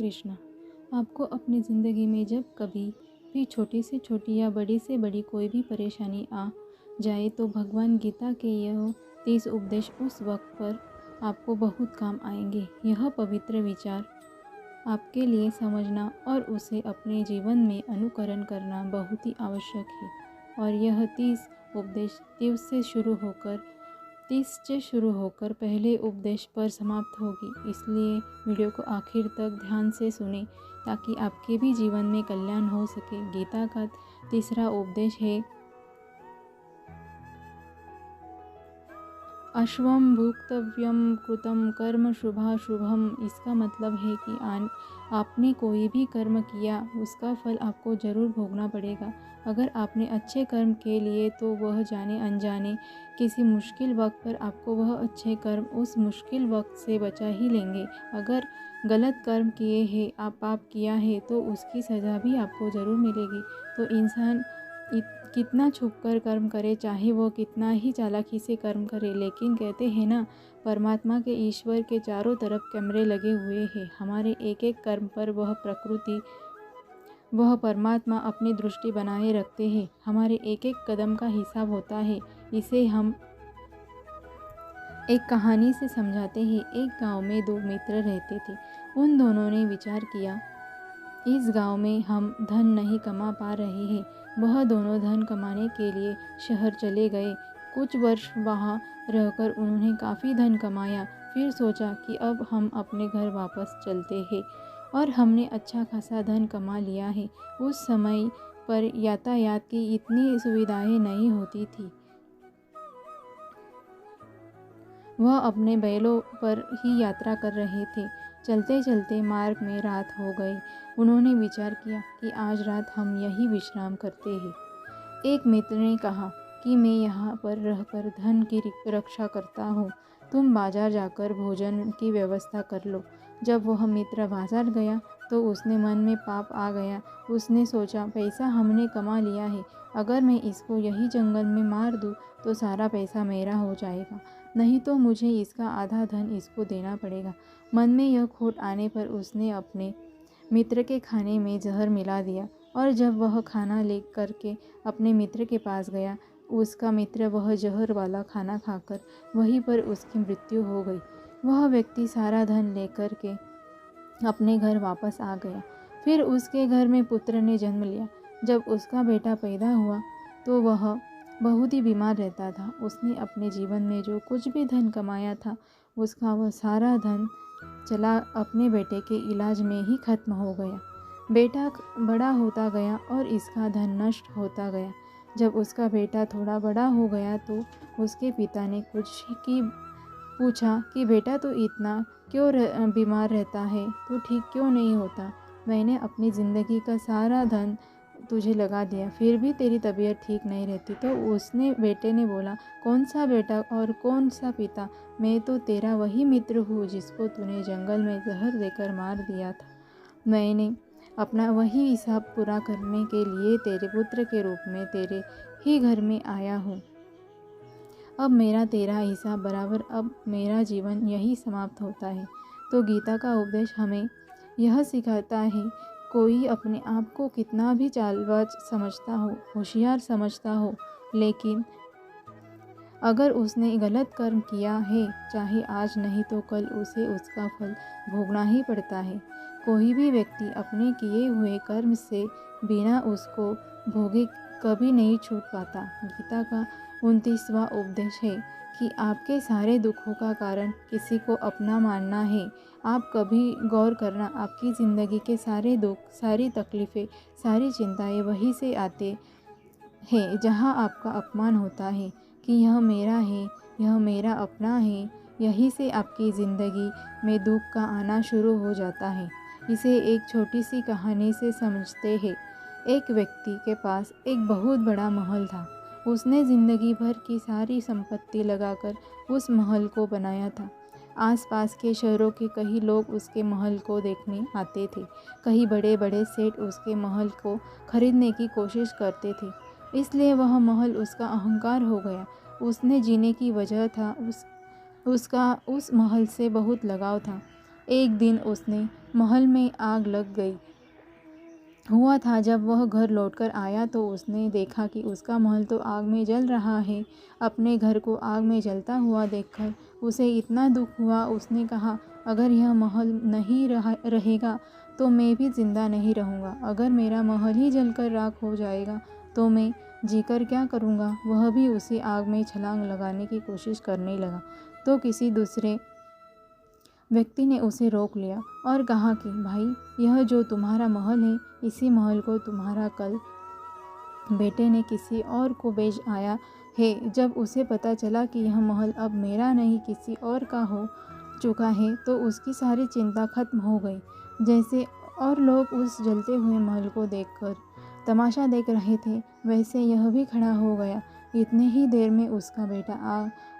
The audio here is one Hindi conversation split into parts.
कृष्ण। आपको अपनी ज़िंदगी में जब कभी भी छोटी से छोटी या बड़ी से बड़ी कोई भी परेशानी आ जाए तो भगवान गीता के यह 30 उपदेश उस वक्त पर आपको बहुत काम आएंगे। यह पवित्र विचार आपके लिए समझना और उसे अपने जीवन में अनुकरण करना बहुत ही आवश्यक है। और यह 30 उपदेश 30 से शुरू होकर पहले उपदेश पर समाप्त होगी। इसलिए वीडियो को आखिर तक ध्यान से सुने ताकि आपके भी जीवन में कल्याण हो सके। गीता का तीसरा उपदेश है अश्वम भुक्तव्यम कृतम कर्म शुभाशुभम। इसका मतलब है कि आपने कोई भी कर्म किया उसका फल आपको जरूर भोगना पड़ेगा। अगर आपने अच्छे कर्म के लिए तो वह जाने अनजाने किसी मुश्किल वक्त पर आपको वह अच्छे कर्म उस मुश्किल वक्त से बचा ही लेंगे। अगर गलत कर्म किए हैं आप पाप किया है तो उसकी सज़ा भी आपको ज़रूर मिलेगी। तो इंसान कितना छुपकर कर्म करे, चाहे वो कितना ही चालाकी से कर्म करे, लेकिन कहते हैं ना परमात्मा के ईश्वर के चारों तरफ कैमरे लगे हुए हैं। हमारे एक एक कर्म पर वह परमात्मा अपनी दृष्टि बनाए रखते हैं। हमारे एक एक कदम का हिसाब होता है। इसे हम एक कहानी से समझाते हैं। एक गांव में दो मित्र रहते थे। उन दोनों ने विचार किया इस गांव में हम धन नहीं कमा पा रहे हैं। वह दोनों धन कमाने के लिए शहर चले गए। कुछ वर्ष वहाँ रहकर उन्होंने काफ़ी धन कमाया। फिर सोचा कि अब हम अपने घर वापस चलते हैं और हमने अच्छा खासा धन कमा लिया है। उस समय पर यातायात की इतनी सुविधाएं नहीं होती थी। वह अपने बैलों पर ही यात्रा कर रहे थे। चलते चलते मार्ग में रात हो गई। उन्होंने विचार किया कि आज रात हम यही विश्राम करते हैं। एक मित्र ने कहा कि मैं यहाँ पर रहकर धन की रक्षा करता हूँ, तुम बाजार जाकर भोजन की व्यवस्था कर लो। जब वह मित्र बाजार गया तो उसने मन में पाप आ गया। उसने सोचा पैसा हमने कमा लिया है, अगर मैं इसको यही जंगल में मार दूँ तो सारा पैसा मेरा हो जाएगा, नहीं तो मुझे इसका आधा धन इसको देना पड़ेगा। मन में यह खोट आने पर उसने अपने मित्र के खाने में जहर मिला दिया और जब वह खाना ले करके अपने मित्र के पास गया, उसका मित्र वह जहर वाला खाना खाकर वहीं पर उसकी मृत्यु हो गई। वह व्यक्ति सारा धन लेकर के अपने घर वापस आ गया। फिर उसके घर में पुत्र ने जन्म लिया। जब उसका बेटा पैदा हुआ तो वह बहुत ही बीमार रहता था। उसने अपने जीवन में जो कुछ भी धन कमाया था उसका वह सारा धन चला अपने बेटे के इलाज में ही खत्म हो गया। बेटा बड़ा होता गया और इसका धन नष्ट होता गया। जब उसका बेटा थोड़ा बड़ा हो गया तो उसके पिता ने पूछा कि बेटा तो इतना क्यों बीमार रहता है, तो ठीक क्यों नहीं होता? मैंने अपनी ज़िंदगी का सारा धन तुझे लगा दिया, फिर भी तेरी तबीयत ठीक नहीं रहती। तो बेटे ने बोला, कौन सा बेटा और कौन सा पिता? मैं तो तेरा वही मित्र हूँ जिसको तूने जंगल में जहर देकर मार दिया था। मैंने अपना वही हिसाब पूरा करने के लिए तेरे पुत्र के रूप में तेरे ही घर में आया हूँ। अब मेरा तेरा हिसाब बराबर, अब मेरा जीवन यही समाप्त होता है। तो गीता का उपदेश हमें यह सिखाता है, कोई अपने आप को कितना भी चालबाज समझता हो, होशियार समझता हो, लेकिन अगर उसने गलत कर्म किया है, चाहे आज नहीं तो कल उसे उसका फल भोगना ही पड़ता है। कोई भी व्यक्ति अपने किए हुए कर्म से बिना उसको भोगे कभी नहीं छूट पाता। गीता का 29वां उपदेश है कि आपके सारे दुखों का कारण किसी को अपना मानना है। आप कभी गौर करना, आपकी ज़िंदगी के सारे दुख, सारी तकलीफ़ें, सारी चिंताएं वहीं से आते हैं जहां आपका अपमान होता है कि यह मेरा है, यह मेरा अपना है। यहीं से आपकी ज़िंदगी में दुख का आना शुरू हो जाता है। इसे एक छोटी सी कहानी से समझते हैं। एक व्यक्ति के पास एक बहुत बड़ा महल था। उसने ज़िंदगी भर की सारी संपत्ति लगाकर उस महल को बनाया था। आसपास के शहरों के कई लोग उसके महल को देखने आते थे। कई बड़े बड़े सेठ उसके महल को खरीदने की कोशिश करते थे। इसलिए वह महल उसका अहंकार हो गया। उसने जीने की वजह था उसका उस महल से बहुत लगाव था। एक दिन उसने महल में आग लग गई हुआ था। जब वह घर लौटकर आया तो उसने देखा कि उसका महल तो आग में जल रहा है। अपने घर को आग में जलता हुआ देखकर उसे इतना दुख हुआ। उसने कहा, अगर यह महल नहीं रहेगा तो मैं भी जिंदा नहीं रहूँगा। अगर मेरा महल ही जलकर राख हो जाएगा तो मैं जीकर क्या करूँगा। वह भी उसी आग में छलांग लगाने की कोशिश करने लगा तो किसी दूसरे व्यक्ति ने उसे रोक लिया और कहा कि भाई, यह जो तुम्हारा महल है, इसी महल को तुम्हारा कल बेटे ने किसी और को बेच आया है। जब उसे पता चला कि यह महल अब मेरा नहीं किसी और का हो चुका है तो उसकी सारी चिंता खत्म हो गई। जैसे और लोग उस जलते हुए महल को देखकर तमाशा देख रहे थे, वैसे यह भी खड़ा हो गया। इतने ही देर में उसका बेटा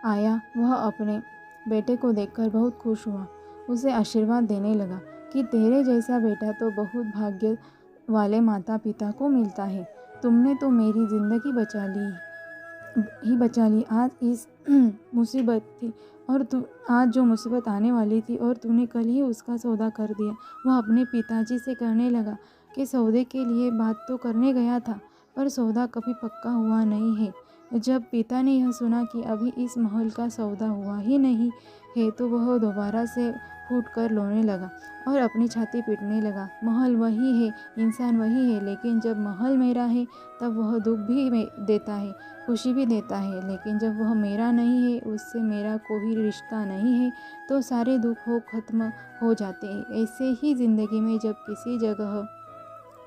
आया। वह अपने बेटे को देखकर बहुत खुश हुआ। उसे आशीर्वाद देने लगा कि तेरे जैसा बेटा तो बहुत भाग्य वाले माता पिता को मिलता है। तुमने तो मेरी ज़िंदगी बचा ली। आज इस मुसीबत थी और आज जो मुसीबत आने वाली थी और तूने कल ही उसका सौदा कर दिया। वह अपने पिताजी से कहने लगा कि सौदे के लिए बात तो करने गया था पर सौदा कभी पक्का हुआ नहीं है। जब पिता ने यह सुना कि अभी इस महल का सौदा हुआ ही नहीं है तो वह दोबारा से फूट कर रोने लगा और अपनी छाती पीटने लगा। महल वही है, इंसान वही है, लेकिन जब महल मेरा है तब वह दुख भी देता है, खुशी भी देता है। लेकिन जब वह मेरा नहीं है, उससे मेरा कोई रिश्ता नहीं है, तो सारे दुख खत्म हो जाते हैं। ऐसे ही ज़िंदगी में जब किसी जगह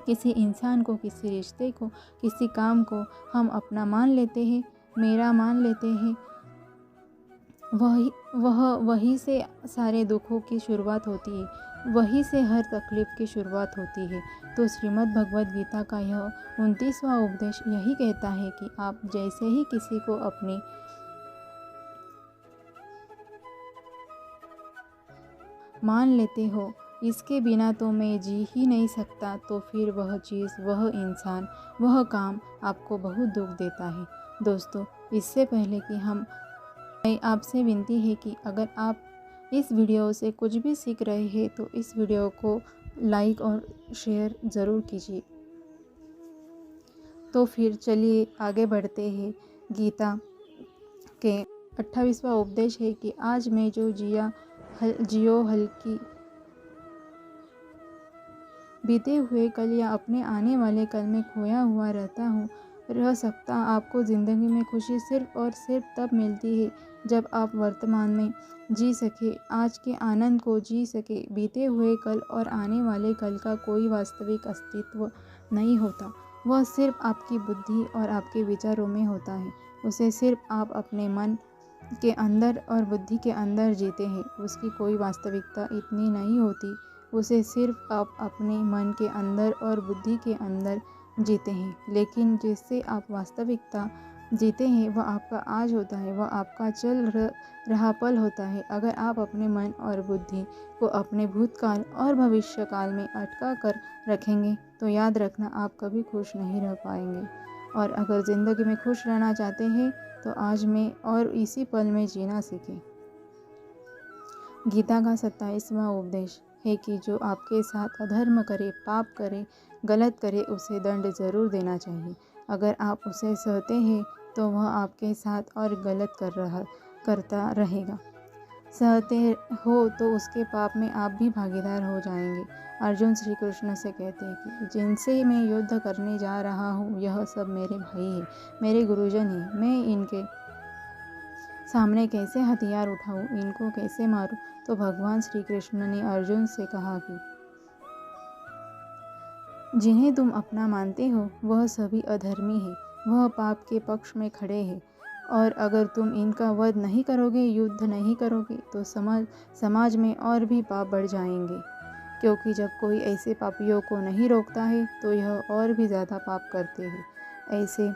किसी इंसान को, किसी रिश्ते को, किसी काम को हम अपना मान लेते हैं, मेरा मान लेते हैं, वही से सारे दुखों की शुरुआत होती है, वही से हर तकलीफ़ की शुरुआत होती है। तो श्रीमद् भगवद गीता का यह 29वां उपदेश यही कहता है कि आप जैसे ही किसी को अपनी मान लेते हो, इसके बिना तो मैं जी ही नहीं सकता, तो फिर वह चीज़, वह इंसान, वह काम आपको बहुत दुख देता है। दोस्तों, इससे पहले कि आपसे विनती है कि अगर आप इस वीडियो से कुछ भी सीख रहे हैं तो इस वीडियो को लाइक और शेयर ज़रूर कीजिए। तो फिर चलिए आगे बढ़ते हैं। गीता के 28वां उपदेश है कि आज मैं जो जियो हल्की बीते हुए कल या अपने आने वाले कल में खोया हुआ रह सकता। आपको ज़िंदगी में खुशी सिर्फ और सिर्फ तब मिलती है जब आप वर्तमान में जी सके, आज के आनंद को जी सके। बीते हुए कल और आने वाले कल का कोई वास्तविक अस्तित्व नहीं होता। वह सिर्फ आपकी बुद्धि और आपके विचारों में होता है। उसे सिर्फ आप अपने मन के अंदर और बुद्धि के अंदर जीते हैं। उसकी कोई वास्तविकता इतनी नहीं होती। उसे सिर्फ आप अपने मन के अंदर और बुद्धि के अंदर जीते हैं। लेकिन जिससे आप वास्तविकता जीते हैं वह आपका आज होता है, वह आपका चल रहा पल होता है। अगर आप अपने मन और बुद्धि को अपने भूतकाल और भविष्य काल में अटका कर रखेंगे तो याद रखना, आप कभी खुश नहीं रह पाएंगे। और अगर ज़िंदगी में खुश रहना चाहते हैं तो आज में और इसी पल में जीना सीखें। गीता का 27वां उपदेश है कि जो आपके साथ अधर्म करे, पाप करे, गलत करे, उसे दंड ज़रूर देना चाहिए। अगर आप उसे सहते हैं तो वह आपके साथ और गलत करता रहेगा। सहते हो तो उसके पाप में आप भी भागीदार हो जाएंगे। अर्जुन श्री कृष्ण से कहते हैं कि जिनसे मैं युद्ध करने जा रहा हूँ यह सब मेरे भाई हैं, मेरे गुरुजन हैं। मैं इनके सामने कैसे हथियार उठाऊं, इनको कैसे मारूं? तो भगवान श्री कृष्ण ने अर्जुन से कहा कि जिन्हें तुम अपना मानते हो वह सभी अधर्मी है, वह पाप के पक्ष में खड़े हैं। और अगर तुम इनका वध नहीं करोगे, युद्ध नहीं करोगे तो समाज में और भी पाप बढ़ जाएंगे। क्योंकि जब कोई ऐसे पापियों को नहीं रोकता है तो यह और भी ज़्यादा पाप करते हैं। ऐसे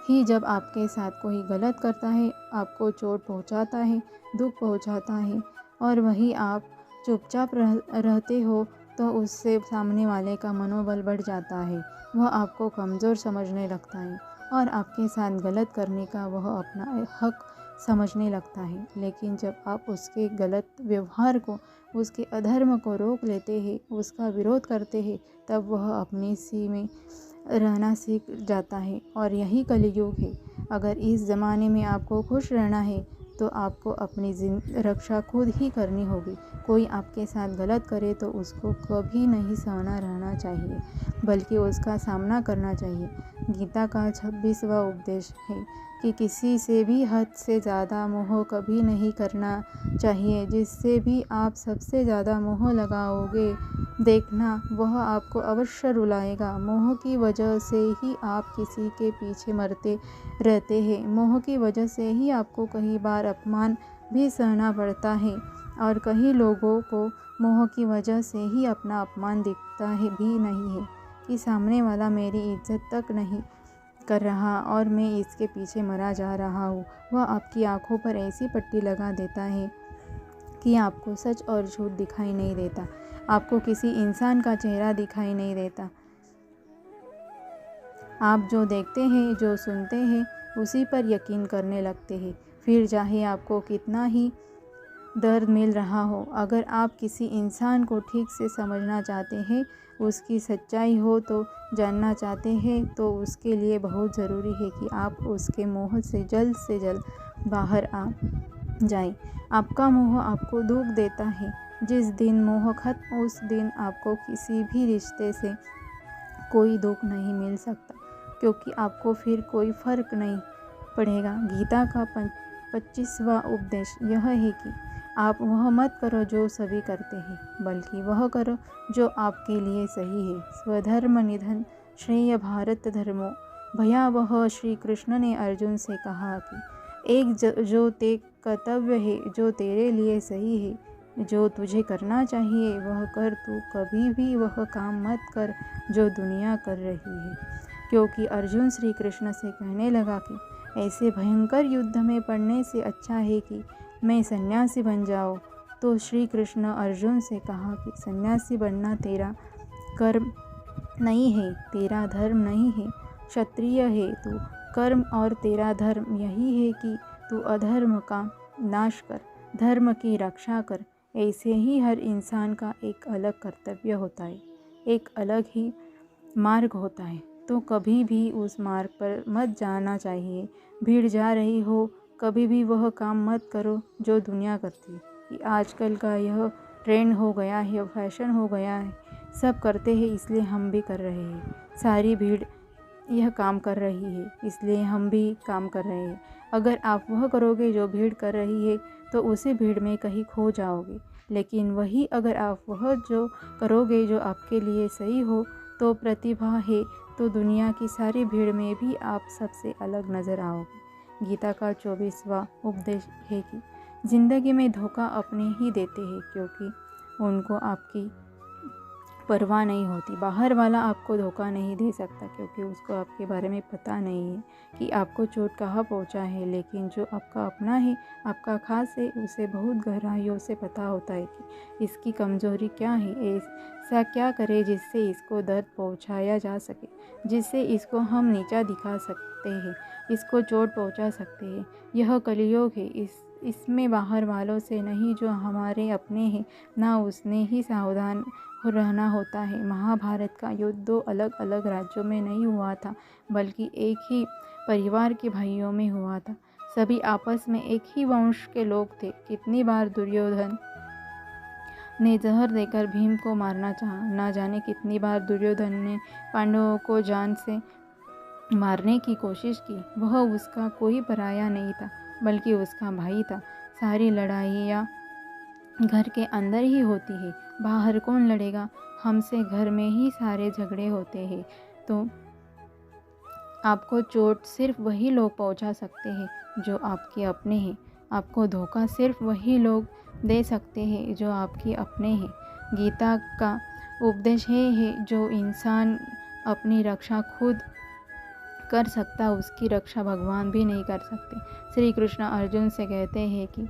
ही जब आपके साथ कोई गलत करता है, आपको चोट पहुंचाता है, दुख पहुंचाता है और वही आप चुपचाप रहते हो तो उससे सामने वाले का मनोबल बढ़ जाता है। वह आपको कमज़ोर समझने लगता है और आपके साथ गलत करने का वह अपना हक समझने लगता है। लेकिन जब आप उसके गलत व्यवहार को, उसके अधर्म को रोक लेते हैं, उसका विरोध करते हैं, तब वह अपनी सी में रहना सीख जाता है। और यही कलयुग है। अगर इस ज़माने में आपको खुश रहना है तो आपको अपनी रक्षा खुद ही करनी होगी। कोई आपके साथ गलत करे तो उसको कभी नहीं सहना रहना चाहिए, बल्कि उसका सामना करना चाहिए। गीता का 26वां उपदेश है कि किसी से भी हद से ज़्यादा मोह कभी नहीं करना चाहिए। जिससे भी आप सबसे ज़्यादा मोह लगाओगे, देखना वह आपको अवश्य रुलाएगा। मोह की वजह से ही आप किसी के पीछे मरते रहते हैं। मोह की वजह से ही आपको कई बार अपमान भी सहना पड़ता है, और कई लोगों को मोह की वजह से ही अपना अपमान दिखता है भी नहीं है कि सामने वाला मेरी इज्जत तक नहीं कर रहा और मैं इसके पीछे मरा जा रहा हूँ। वह आपकी आंखों पर ऐसी पट्टी लगा देता है कि आपको सच और झूठ दिखाई नहीं देता, आपको किसी इंसान का चेहरा दिखाई नहीं देता। आप जो देखते हैं, जो सुनते हैं, उसी पर यकीन करने लगते हैं। फिर चाहे आपको कितना ही दर्द मिल रहा हो, अगर आप किसी इंसान को ठीक से समझना चाहते हैं, उसकी सच्चाई हो तो जानना चाहते हैं, तो उसके लिए बहुत ज़रूरी है कि आप उसके मोह से जल्द बाहर आ जाएं। आपका मोह आपको दुख देता है। जिस दिन मोह खत्म, उस दिन आपको किसी भी रिश्ते से कोई दुख नहीं मिल सकता, क्योंकि आपको फिर कोई फ़र्क नहीं पड़ेगा। गीता का 25वां उपदेश यह है कि आप वह मत करो जो सभी करते हैं, बल्कि वह करो जो आपके लिए सही है। स्वधर्म निधन श्रेय भारत धर्मो भयावह। श्री कृष्ण ने अर्जुन से कहा कि एक जो ते कर्तव्य है, जो तेरे लिए सही है, जो तुझे करना चाहिए वह कर। तू कभी भी वह काम मत कर जो दुनिया कर रही है। क्योंकि अर्जुन श्री कृष्ण से कहने लगा कि ऐसे भयंकर युद्ध में पड़ने से अच्छा है कि मैं सन्यासी बन जाऊँ। तो श्री कृष्ण अर्जुन से कहा कि सन्यासी बनना तेरा कर्म नहीं है, तेरा धर्म नहीं है। क्षत्रिय है तू, कर्म और तेरा धर्म यही है कि तू अधर्म का नाश कर, धर्म की रक्षा कर। ऐसे ही हर इंसान का एक अलग कर्तव्य होता है, एक अलग ही मार्ग होता है। तो कभी भी उस मार्ग पर मत जाना चाहिए। भीड़ जा रही हो, कभी भी वह काम मत करो जो दुनिया करती है। कि आजकल का यह ट्रेंड हो गया है, फैशन हो गया है, सब करते हैं इसलिए हम भी कर रहे हैं। सारी भीड़ यह काम कर रही है इसलिए हम भी काम कर रहे हैं। अगर आप वह करोगे जो भीड़ कर रही है तो उसी भीड़ में कहीं खो जाओगे। लेकिन वही अगर आप वह जो करोगे जो आपके लिए सही हो, तो प्रतिभा है तो दुनिया की सारी भीड़ में भी आप सबसे अलग नज़र आओगे। गीता का 24वां उपदेश है कि ज़िंदगी में धोखा अपने ही देते हैं, क्योंकि उनको आपकी परवाह नहीं होती। बाहर वाला आपको धोखा नहीं दे सकता, क्योंकि उसको आपके बारे में पता नहीं है कि आपको चोट कहाँ पहुँचा है। लेकिन जो आपका अपना है, आपका खास है, उसे बहुत गहराइयों से पता होता है कि इसकी कमज़ोरी क्या है, ऐसा क्या करे जिससे इसको दर्द पहुँचाया जा सके, जिससे इसको हम नीचा दिखा सकते हैं, इसको चोट पहुँचा सकते हैं। यह कलयुग है। इसमें बाहर वालों से नहीं, जो हमारे अपने हैं ना, उसने ही सावधान रहना होता है। महाभारत का युद्ध 2 अलग अलग राज्यों में नहीं हुआ था, बल्कि एक ही परिवार के भाइयों में हुआ था। सभी आपस में एक ही वंश के लोग थे। कितनी बार दुर्योधन ने जहर देकर भीम को मारना चाहा, ना जाने कितनी बार दुर्योधन ने पांडवों को जान से मारने की कोशिश की। वह उसका कोई पराया नहीं था, बल्कि उसका भाई था। सारी लड़ाइयाँ घर के अंदर ही होती है, बाहर कौन लड़ेगा। हमसे घर में ही सारे झगड़े होते हैं। तो आपको चोट सिर्फ वही लोग पहुंचा सकते हैं जो आपके अपने हैं। आपको धोखा सिर्फ वही लोग दे सकते हैं जो आपके अपने हैं। गीता का उपदेश है जो इंसान अपनी रक्षा खुद कर सकता, उसकी रक्षा भगवान भी नहीं कर सकते। श्री कृष्ण अर्जुन से कहते हैं कि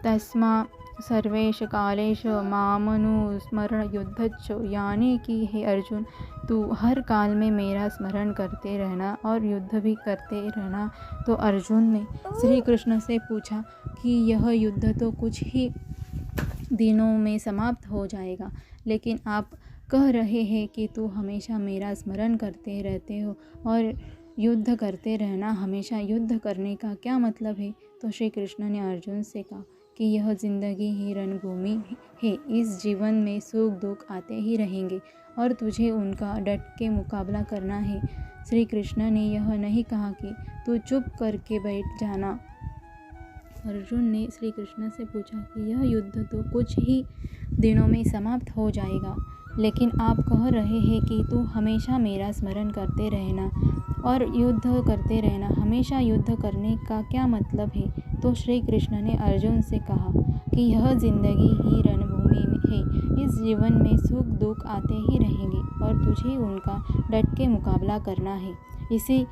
तस्मा सर्वेश कालेश मामनुस्मरण युद्धच्च, यानी कि हे अर्जुन, तू हर काल में मेरा स्मरण करते रहना और युद्ध भी करते रहना। तो अर्जुन ने श्री कृष्ण से पूछा कि यह युद्ध तो कुछ ही दिनों में समाप्त हो जाएगा, लेकिन आप कह रहे हैं कि तू हमेशा मेरा स्मरण करते रहते हो और युद्ध करते रहना। हमेशा युद्ध करने का क्या मतलब है? तो श्री कृष्ण ने अर्जुन से कहा कि यह जिंदगी ही रणभूमि है। इस जीवन में सुख दुख आते ही रहेंगे और तुझे उनका डट के मुकाबला करना है। श्री कृष्ण ने यह नहीं कहा कि तू चुप करके बैठ जाना। अर्जुन ने श्री कृष्ण से पूछा कि यह युद्ध तो कुछ ही दिनों में समाप्त हो जाएगा, लेकिन आप कह रहे हैं कि तू हमेशा मेरा स्मरण करते रहना और युद्ध करते रहना। हमेशा युद्ध करने का क्या मतलब है? तो श्री कृष्ण ने अर्जुन से कहा कि यह जिंदगी ही रणभूमि है। इस जीवन में सुख दुख आते ही रहेंगे और तुझे उनका डट के मुकाबला करना है। इसी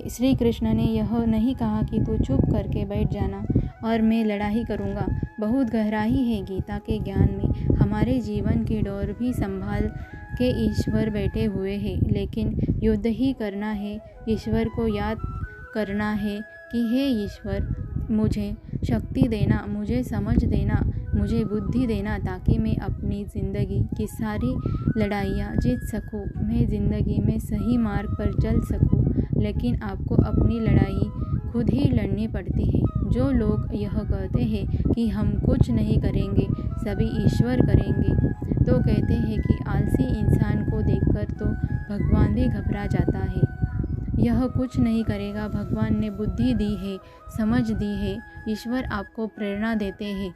श्री कृष्ण ने यह नहीं कहा कि तू चुप करके बैठ जाना और मैं लड़ाई करूँगा। बहुत गहराई है गीता के ज्ञान में। हमारे जीवन की डोर भी संभाल के ईश्वर बैठे हुए हैं, लेकिन युद्ध ही करना है। ईश्वर को याद करना है कि हे ईश्वर, मुझे शक्ति देना, मुझे समझ देना, मुझे बुद्धि देना, ताकि मैं अपनी ज़िंदगी की सारी लड़ाइयाँ जीत सकूँ। मैं ज़िंदगी में सही मार्ग पर चल सकूँ, लेकिन आपको अपनी लड़ाई खुद ही लड़नी पड़ती है। जो लोग यह कहते हैं कि हम कुछ नहीं करेंगे, सभी ईश्वर करेंगे, तो कहते हैं कि आलसी इंसान को देखकर तो भगवान भी घबरा जाता है। यह कुछ नहीं करेगा। भगवान ने बुद्धि दी है, समझ दी है। ईश्वर आपको प्रेरणा देते हैं,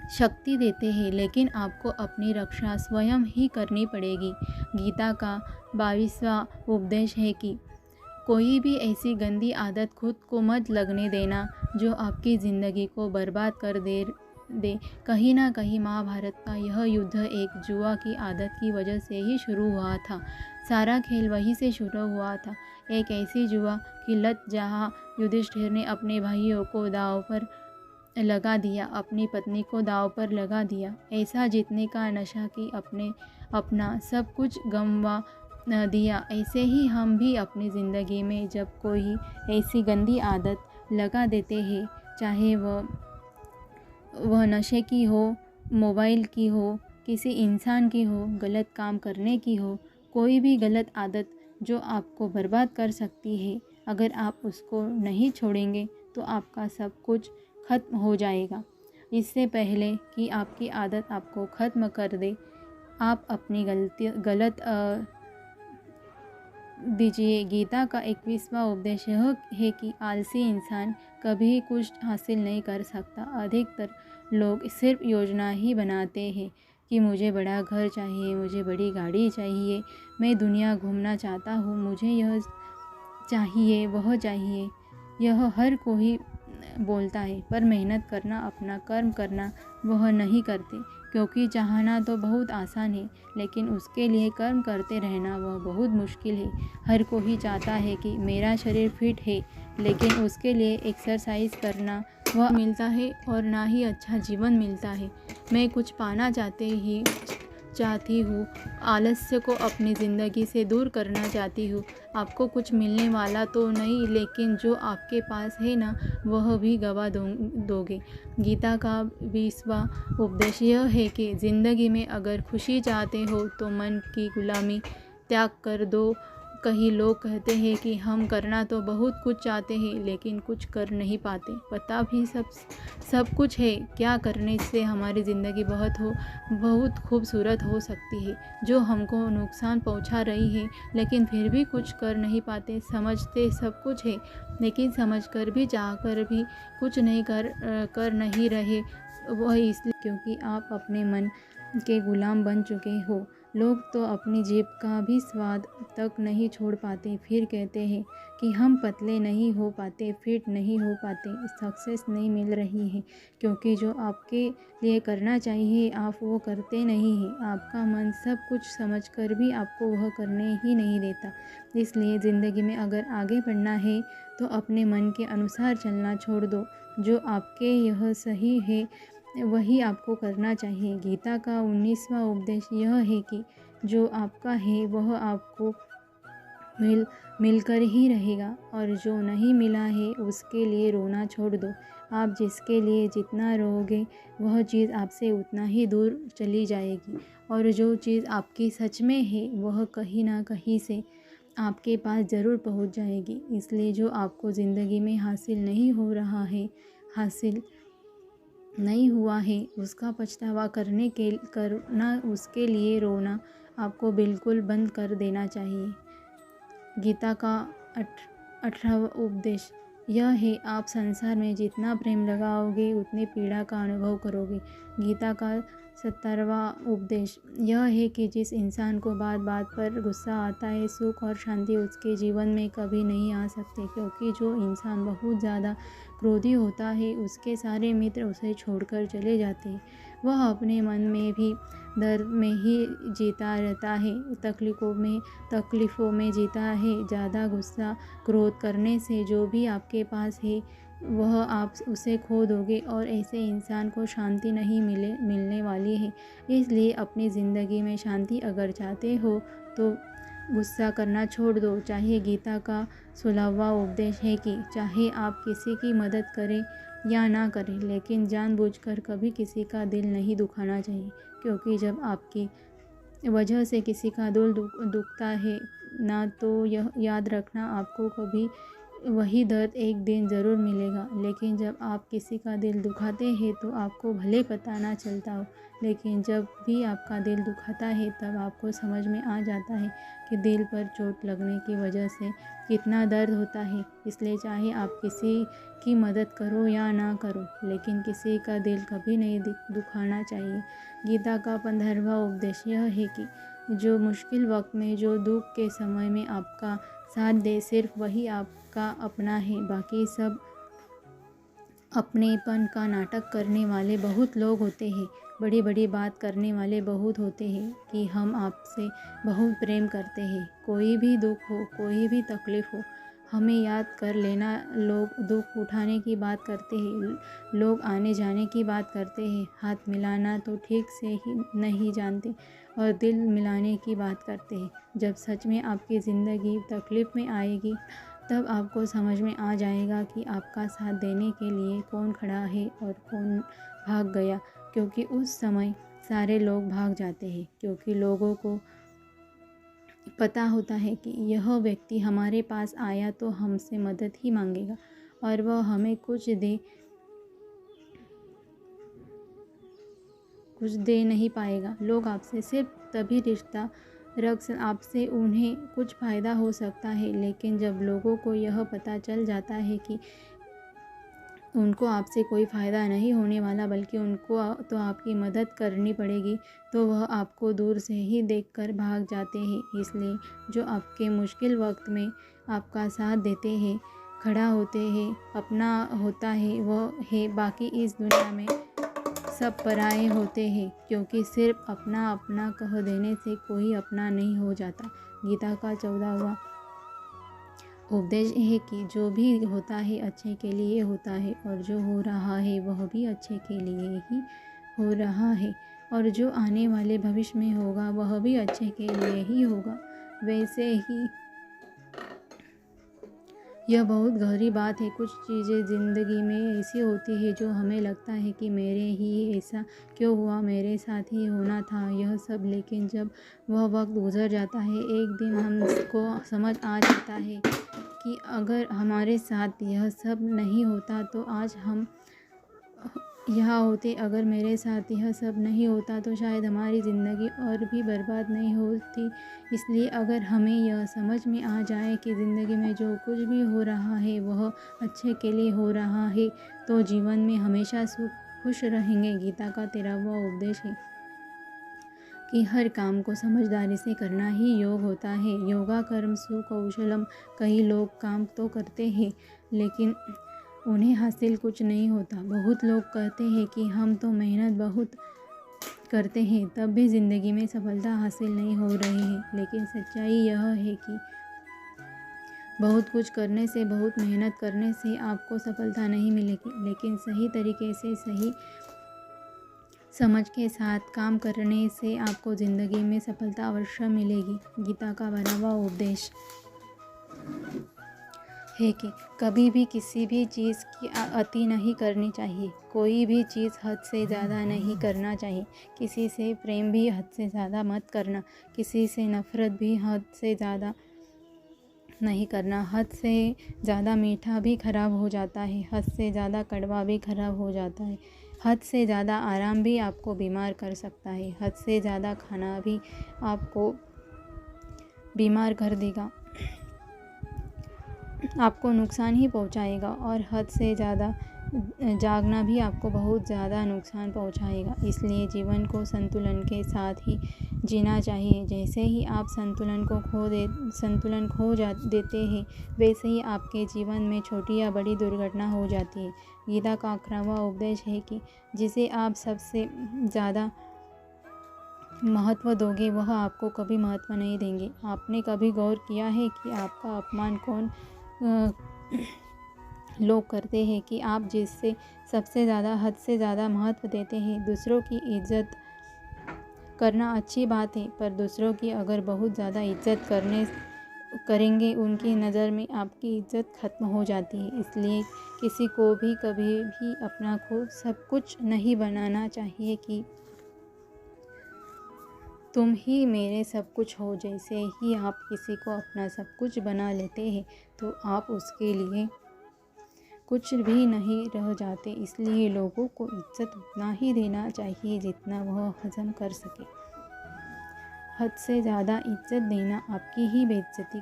शक्ति देते हैं, लेकिन आपको अपनी रक्षा स्वयं ही करनी पड़ेगी। गीता का 22वां उपदेश है कि कोई भी ऐसी गंदी आदत खुद को मत लगने देना जो आपकी ज़िंदगी को बर्बाद कर दे। कहीं ना कहीं महाभारत का यह युद्ध एक जुआ की आदत की वजह से ही शुरू हुआ था। सारा खेल वहीं से शुरू हुआ था। एक ऐसी जुआ की लत जहाँ युधिष्ठिर ने अपने भाइयों को दांव पर लगा दिया, अपनी पत्नी को दांव पर लगा दिया। ऐसा जीतने का नशा कि अपना सब कुछ गंवा दिया। ऐसे ही हम भी अपनी ज़िंदगी में जब कोई ऐसी गंदी आदत लगा देते हैं, चाहे वह नशे की हो, मोबाइल की हो, किसी इंसान की हो, गलत काम करने की हो, कोई भी गलत आदत जो आपको बर्बाद कर सकती है, अगर आप उसको नहीं छोड़ेंगे तो आपका सब कुछ ख़त्म हो जाएगा। इससे पहले कि आपकी आदत आपको ख़त्म कर दे, आप अपनी गलत दीजिए। गीता का 21वां उपदेश यह है कि आलसी इंसान कभी कुछ हासिल नहीं कर सकता। अधिकतर लोग सिर्फ योजना ही बनाते हैं कि मुझे बड़ा घर चाहिए, मुझे बड़ी गाड़ी चाहिए, मैं दुनिया घूमना चाहता हूँ, मुझे यह चाहिए, वह चाहिए। यह हर कोई बोलता है, पर मेहनत करना, अपना कर्म करना वह नहीं करते। क्योंकि चाहना तो बहुत आसान है, लेकिन उसके लिए कर्म करते रहना वह बहुत मुश्किल है। हर कोई चाहता है कि मेरा शरीर फिट है, लेकिन उसके लिए एक्सरसाइज करना वह मिलता है और ना ही अच्छा जीवन मिलता है। मैं कुछ पाना चाहती हूँ, आलस्य को अपनी ज़िंदगी से दूर करना चाहती हूँ। आपको कुछ मिलने वाला तो नहीं, लेकिन जो आपके पास है ना, वह भी गवा दोगे। गीता का 20वां उपदेश यह है कि ज़िंदगी में अगर खुशी चाहते हो तो मन की गुलामी त्याग कर दो। कई लोग कहते हैं कि हम करना तो बहुत कुछ चाहते हैं, लेकिन कुछ कर नहीं पाते। पता भी सब कुछ है, क्या करने से हमारी ज़िंदगी बहुत खूबसूरत हो सकती है, जो हमको नुकसान पहुंचा रही है, लेकिन फिर भी कुछ कर नहीं पाते। समझते सब कुछ है, लेकिन समझकर भी, चाहकर भी कुछ नहीं कर नहीं रहे। वह इसलिए क्योंकि आप अपने मन के गुलाम बन चुके हो। लोग तो अपनी जीभ का भी स्वाद तक नहीं छोड़ पाते, फिर कहते हैं कि हम पतले नहीं हो पाते, फिट नहीं हो पाते, सक्सेस नहीं मिल रही है, क्योंकि जो आपके लिए करना चाहिए आप वो करते नहीं हैं। आपका मन सब कुछ समझकर भी आपको वह करने ही नहीं देता। इसलिए ज़िंदगी में अगर आगे बढ़ना है तो अपने मन के अनुसार चलना छोड़ दो। जो आपके यह सही है, वही आपको करना चाहिए। गीता का 19वां उपदेश यह है कि जो आपका है वह आपको मिलकर ही रहेगा, और जो नहीं मिला है उसके लिए रोना छोड़ दो। आप जिसके लिए जितना रोओगे वह चीज़ आपसे उतना ही दूर चली जाएगी, और जो चीज़ आपकी सच में है वह कहीं ना कहीं से आपके पास ज़रूर पहुंच जाएगी। इसलिए जो आपको ज़िंदगी में हासिल नहीं हो रहा है, हासिल नहीं हुआ है, उसका पछतावा करना, उसके लिए रोना आपको बिल्कुल बंद कर देना चाहिए। गीता का 18वां उपदेश यह है, आप संसार में जितना प्रेम लगाओगे उतनी पीड़ा का अनुभव करोगे। गीता का 17वां उपदेश यह है कि जिस इंसान को बात बात पर गुस्सा आता है, सुख और शांति उसके जीवन में कभी नहीं आ सकते, क्योंकि जो इंसान बहुत ज़्यादा क्रोधी होता है उसके सारे मित्र उसे छोड़कर चले जाते हैं। वह अपने मन में भी दर्द में ही जीता रहता है, तकलीफ़ों में जीता है। ज़्यादा गुस्सा क्रोध करने से जो भी आपके पास है वह आप उसे खो दोगे, और ऐसे इंसान को शांति नहीं मिलने वाली है। इसलिए अपनी ज़िंदगी में शांति अगर चाहते हो तो गुस्सा करना छोड़ दो। चाहे गीता का 16वां उपदेश है कि चाहे आप किसी की मदद करें या ना करें, लेकिन जानबूझकर कभी किसी का दिल नहीं दुखाना चाहिए, क्योंकि जब आपकी वजह से किसी का दिल दुखता है ना, तो यह याद रखना आपको कभी वही दर्द एक दिन ज़रूर मिलेगा। लेकिन जब आप किसी का दिल दुखाते हैं तो आपको भले पता ना चलता हो, लेकिन जब भी आपका दिल दुखाता है तब आपको समझ में आ जाता है कि दिल पर चोट लगने की वजह से कितना दर्द होता है। इसलिए चाहे आप किसी की मदद करो या ना करो, लेकिन किसी का दिल कभी नहीं दुखाना चाहिए। गीता का 15वां उपदेश यह है कि जो मुश्किल वक्त में, जो दुख के समय में आपका साथ दे, सिर्फ वही आपका अपना है। बाकी सब अपनेपन का नाटक करने वाले बहुत लोग होते हैं, बड़ी बड़ी बात करने वाले बहुत होते हैं कि हम आपसे बहुत प्रेम करते हैं। कोई भी दुख हो, कोई भी तकलीफ़ हो, हमें याद कर लेना। लोग दुख उठाने की बात करते हैं, लोग आने जाने की बात करते हैं, हाथ मिलाना तो ठीक से ही नहीं जानते, और दिल मिलाने की बात करते हैं। जब सच में आपकी ज़िंदगी तकलीफ़ में आएगी तब आपको समझ में आ जाएगा कि आपका साथ देने के लिए कौन खड़ा है और कौन भाग गया, क्योंकि उस समय सारे लोग भाग जाते हैं, क्योंकि लोगों को पता होता है कि यह व्यक्ति हमारे पास आया तो हमसे मदद ही मांगेगा, और वह हमें कुछ दे नहीं पाएगा। लोग आपसे सिर्फ तभी रिश्ता आपसे उन्हें कुछ फ़ायदा हो सकता है, लेकिन जब लोगों को यह पता चल जाता है कि उनको आपसे कोई फ़ायदा नहीं होने वाला, बल्कि उनको तो आपकी मदद करनी पड़ेगी, तो वह आपको दूर से ही देखकर भाग जाते हैं। इसलिए जो आपके मुश्किल वक्त में आपका साथ देते हैं, खड़ा होते हैं, अपना होता है, वह है। बाकी इस दुनिया में सब पराए होते हैं, क्योंकि सिर्फ अपना अपना कह देने से कोई अपना नहीं हो जाता। गीता का 14वां उपदेश है कि जो भी होता है अच्छे के लिए होता है, और जो हो रहा है वह भी अच्छे के लिए ही हो रहा है, और जो आने वाले भविष्य में होगा वह भी अच्छे के लिए ही होगा। वैसे ही यह बहुत गहरी बात है। कुछ चीज़ें ज़िंदगी में ऐसी होती है जो हमें लगता है कि मेरे ही ऐसा क्यों हुआ, मेरे साथ ही होना था यह सब, लेकिन जब वह वक्त गुजर जाता है, एक दिन हमको समझ आ जाता है कि अगर हमारे साथ यह सब नहीं होता तो आज हम यहाँ होते। अगर मेरे साथ यह सब नहीं होता तो शायद हमारी ज़िंदगी और भी बर्बाद नहीं होती। इसलिए अगर हमें यह समझ में आ जाए कि ज़िंदगी में जो कुछ भी हो रहा है वह अच्छे के लिए हो रहा है, तो जीवन में हमेशा खुश रहेंगे। गीता का 13वां उपदेश है कि हर काम को समझदारी से करना ही योग होता है। योगा कर्म सुकौशलम। कई लोग काम तो करते हैं लेकिन उन्हें हासिल कुछ नहीं होता। बहुत लोग कहते हैं कि हम तो मेहनत बहुत करते हैं तब भी ज़िंदगी में सफलता हासिल नहीं हो रही है, लेकिन सच्चाई यह है कि बहुत कुछ करने से, बहुत मेहनत करने से आपको सफलता नहीं मिलेगी, लेकिन सही तरीके से, सही समझ के साथ काम करने से आपको ज़िंदगी में सफलता अवश्य मिलेगी। गीता का 12वां उपदेश है कि कभी भी किसी भी चीज़ की अति नहीं करनी चाहिए। कोई भी चीज़ हद से ज़्यादा नहीं करना चाहिए। किसी से प्रेम भी हद से ज़्यादा मत करना। किसी से नफ़रत भी हद से ज़्यादा नहीं करना। हद से ज़्यादा मीठा भी ख़राब हो जाता है। हद से ज़्यादा कड़वा भी ख़राब हो जाता है। हद से ज़्यादा आराम भी आपको बीमार कर सकता है। हद से ज़्यादा खाना भी आपको बीमार कर देगा, आपको नुकसान ही पहुंचाएगा। और हद से ज़्यादा जागना भी आपको बहुत ज़्यादा नुकसान पहुंचाएगा। इसलिए जीवन को संतुलन के साथ ही जीना चाहिए। जैसे ही आप संतुलन खो देते हैं, वैसे ही आपके जीवन में छोटी या बड़ी दुर्घटना हो जाती है। गीता का 11वां उपदेश है कि जिसे आप सबसे ज़्यादा महत्व दोगे, वह आपको कभी महत्व नहीं देंगे। आपने कभी गौर किया है कि आपका अपमान कौन लोग करते हैं कि आप जिससे सबसे ज़्यादा हद से ज़्यादा महत्व देते हैं। दूसरों की इज्जत करना अच्छी बात है, पर दूसरों की अगर बहुत ज़्यादा इज्जत करेंगे, उनकी नज़र में आपकी इज्जत ख़त्म हो जाती है। इसलिए किसी को भी कभी भी अपना खुद सब कुछ नहीं बनाना चाहिए कि तुम ही मेरे सब कुछ हो। जैसे ही आप किसी को अपना सब कुछ बना लेते हैं, तो आप उसके लिए कुछ भी नहीं रह जाते। इसलिए लोगों को इज्जत उतना ही देना चाहिए जितना वह हजम कर सके। हद से ज़्यादा इज्जत देना आपकी ही बेइज्जती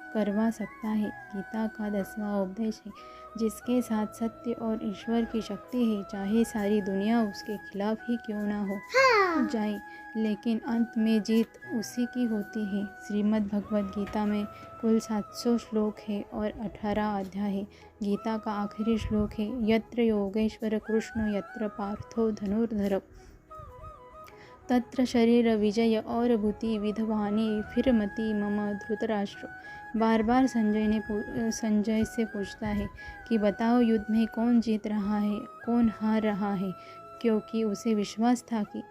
करवा सकता है। गीता का 10वां उपदेश है, जिसके साथ सत्य और ईश्वर की शक्ति है, चाहे सारी दुनिया उसके खिलाफ ही क्यों ना हो जाए, लेकिन अंत में जीत उसी की होती है। श्रीमद् भगवद गीता में कुल 700 श्लोक है और 18 अध्याय है। गीता का आखिरी श्लोक है, यत्र योगेश्वर कृष्ण यत्र पार्थो धनुर्धर तत्र शरीर विजय और भूति विधवानी फिर मति मम धृतराष्ट्र। बार बार संजय से पूछता है कि बताओ, युद्ध में कौन जीत रहा है, कौन हार रहा है, क्योंकि उसे विश्वास था कि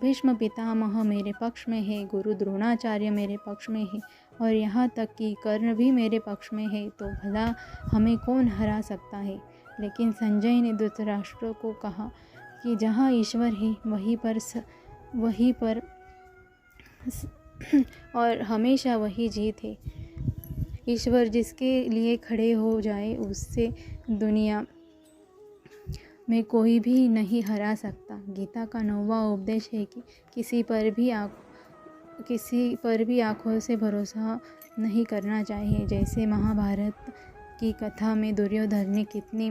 भीष्म पितामह मेरे पक्ष में है, गुरु द्रोणाचार्य मेरे पक्ष में है और यहाँ तक कि कर्ण भी मेरे पक्ष में है, तो भला हमें कौन हरा सकता है। लेकिन संजय ने धृतराष्ट्र को कहा कि जहाँ ईश्वर है वहीं पर और हमेशा वही जीत है। ईश्वर जिसके लिए खड़े हो जाए, उससे दुनिया में कोई भी नहीं हरा सकता। गीता का 9वां उपदेश है कि किसी पर भी आँखों से भरोसा नहीं करना चाहिए। जैसे महाभारत की कथा में दुर्योधन ने कितनी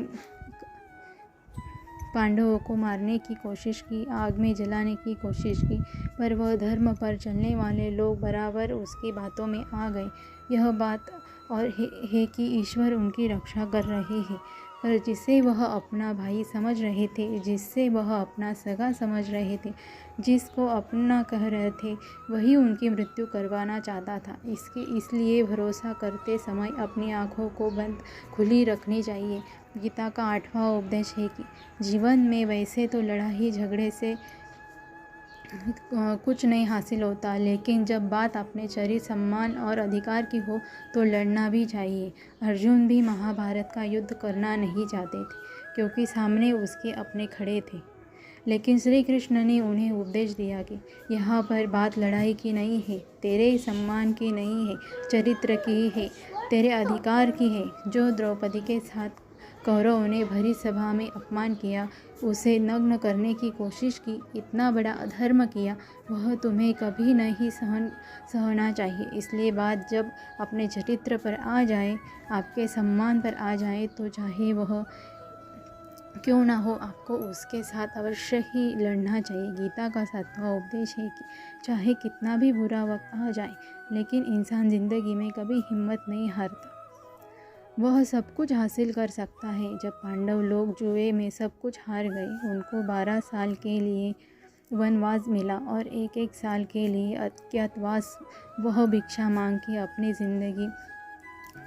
पांडवों को मारने की कोशिश की, आग में जलाने की कोशिश की, पर वह धर्म पर चलने वाले लोग बराबर उसकी बातों में आ गए। यह बात और है कि ईश्वर उनकी रक्षा कर रहे हैं, पर जिसे वह अपना भाई समझ रहे थे, जिससे वह अपना सगा समझ रहे थे, जिसको अपना कह रहे थे, वही उनकी मृत्यु करवाना चाहता था। इसलिए भरोसा करते समय अपनी आँखों को बंद खुली रखनी चाहिए। गीता का 8वां उपदेश है कि जीवन में वैसे तो लड़ाई झगड़े से कुछ नहीं हासिल होता, लेकिन जब बात अपने शरीर, सम्मान और अधिकार की हो तो लड़ना भी चाहिए। अर्जुन भी महाभारत का युद्ध करना नहीं चाहते थे, क्योंकि सामने उसके अपने खड़े थे। लेकिन श्री कृष्ण ने उन्हें उपदेश दिया कि यहाँ पर बात लड़ाई की नहीं है, तेरे सम्मान की नहीं है, चरित्र की है, तेरे अधिकार की है। जो द्रौपदी के साथ कौरवों ने भरी सभा में अपमान किया, उसे नग्न करने की कोशिश की, इतना बड़ा अधर्म किया, वह तुम्हें कभी नहीं सहना चाहिए। इसलिए बात जब अपने चरित्र पर आ जाए, आपके सम्मान पर आ जाए, तो चाहे वह क्यों ना हो, आपको उसके साथ अवश्य ही लड़ना चाहिए। गीता का 7वां उपदेश है कि चाहे कितना भी बुरा वक्त आ जाए, लेकिन इंसान ज़िंदगी में कभी हिम्मत नहीं हारता, वह सब कुछ हासिल कर सकता है। जब पांडव लोग जुए में सब कुछ हार गए, उनको 12 साल के लिए वनवास मिला और एक साल के लिए अज्ञातवास। वह भिक्षा मांग के अपनी ज़िंदगी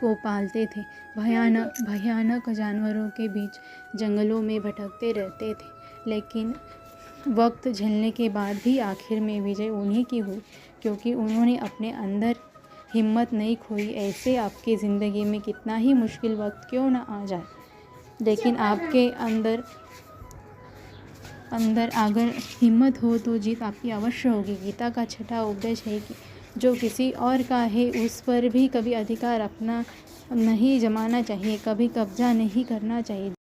को पालते थे, भयानक जानवरों के बीच जंगलों में भटकते रहते थे, लेकिन वक्त झेलने के बाद भी आखिर में विजय उन्हीं की हुई, क्योंकि उन्होंने अपने अंदर हिम्मत नहीं खोई। ऐसे आपकी ज़िंदगी में कितना ही मुश्किल वक्त क्यों ना आ जाए, लेकिन आपके अंदर अगर हिम्मत हो तो जीत आपकी अवश्य होगी। गीता का छठा उपदेश है कि जो किसी और का है उस पर भी कभी अधिकार अपना नहीं जमाना चाहिए, कभी कब्जा नहीं करना चाहिए।